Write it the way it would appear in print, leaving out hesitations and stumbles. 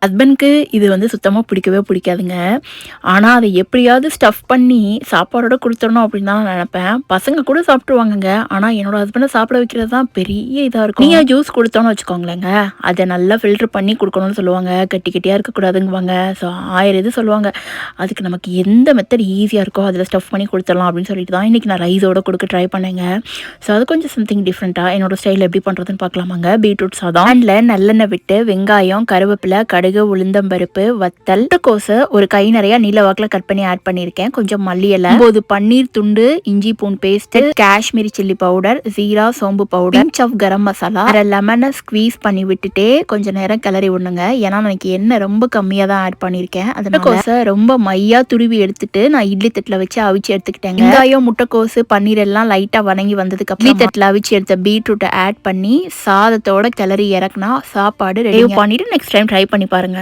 ஹஸ்பண்ட்க்கு இது வந்து சுத்தமா பிடிக்கவே பிடிக்காதுங்க. ஆனா, அத எப்படியாவது ஸ்டஃப் பண்ணி சாப்பாடோட குடுத்துறணும் அப்படின்னு தான் நான் நெனப்பேன். பசங்க கூட சாப்ட்டுருவாங்கங்க. ஆனா, என்னோட ஹஸ்பண்ட சாப்பிட வைக்கிறது தான் பெரிய இதா இருக்கும். நீங்க ஜூஸ் குடுத்தோம்னு வச்சுக்கோங்களேங்க, அத நல்லா ஃபில்டர் பண்ணி குடுக்கணும்னு சொல்லுவாங்க. கட்டி கட்டியா இருக்கக்கூடாதுங்குவாங்க. ஸோ 1000 இது சொல்லுவாங்க. அதுக்கு நமக்கு எந்த மெத்தட் ஈஸியா இருக்கோ, அதில ஸ்டஃப் பண்ணி குடுத்துடலாம் அப்படின்னு சொல்லிட்டு தான் இன்னைக்கு நான் ரைஸோட குடுக்க ட்ரை பண்ணேங்க. ஸோ அது கொஞ்சம் சம்திங் டிஃப்ரெண்ட்டா என்னோட ஸ்டைல்ல எப்படி பண்றதுன்னு பார்க்கலாமாங்க. பீட்ரூட் சாதம். பேன்ல நல்லெண்ணெய் விட்டு வெங்காயம், கருவேப்பிலை, கடுகு, உளுந்தம்பருப்பு, வத்தல், முட்டைக்கோசு ஒரு கை நிறைய நீல வாக்குல கட் பண்ணி ஆட் பண்ணியிருக்கேன். கொஞ்சம் மல்லி இலை, 9 பன்னீர் துண்டு, இஞ்சி பூண்டு பேஸ்ட், காஷ்மீரி சில்லி பவுடர், ஜீரா சோம்பு powder, pinch of garam masala, அரை லெமனை ஸ்குவீஸ் பண்ணி விட்டுட்டே கொஞ்ச நேரம் கிளறி விடணுங்க. ஏன்னா எனக்கு எண்ணெய் ரொம்ப கம்மியா தான் ஆட் பண்ணியிருக்கேன். முட்டைக்கோசை ரொம்ப மையா துருவி எடுத்துட்டு நான் இட்லி தட்டில் வச்சு அவிச்சு எடுத்துக்கிட்டேங்க. வெங்காயம், முட்டைக்கோசு, பன்னீர் எல்லாம் லைட்டா வணங்கி வந்ததுக்கு அப்புறம் இட்லி தட்டில் அவிச்சு எடுத்த பீட்ரூட்டை ஆட் பண்ணி சாதத்தோட கிளறி இறக்குனா சாப்பாடு ரெடி பண்ணிட்டு நெக்ஸ்ட் டைம் ட்ரை பண்ணி பாருங்க.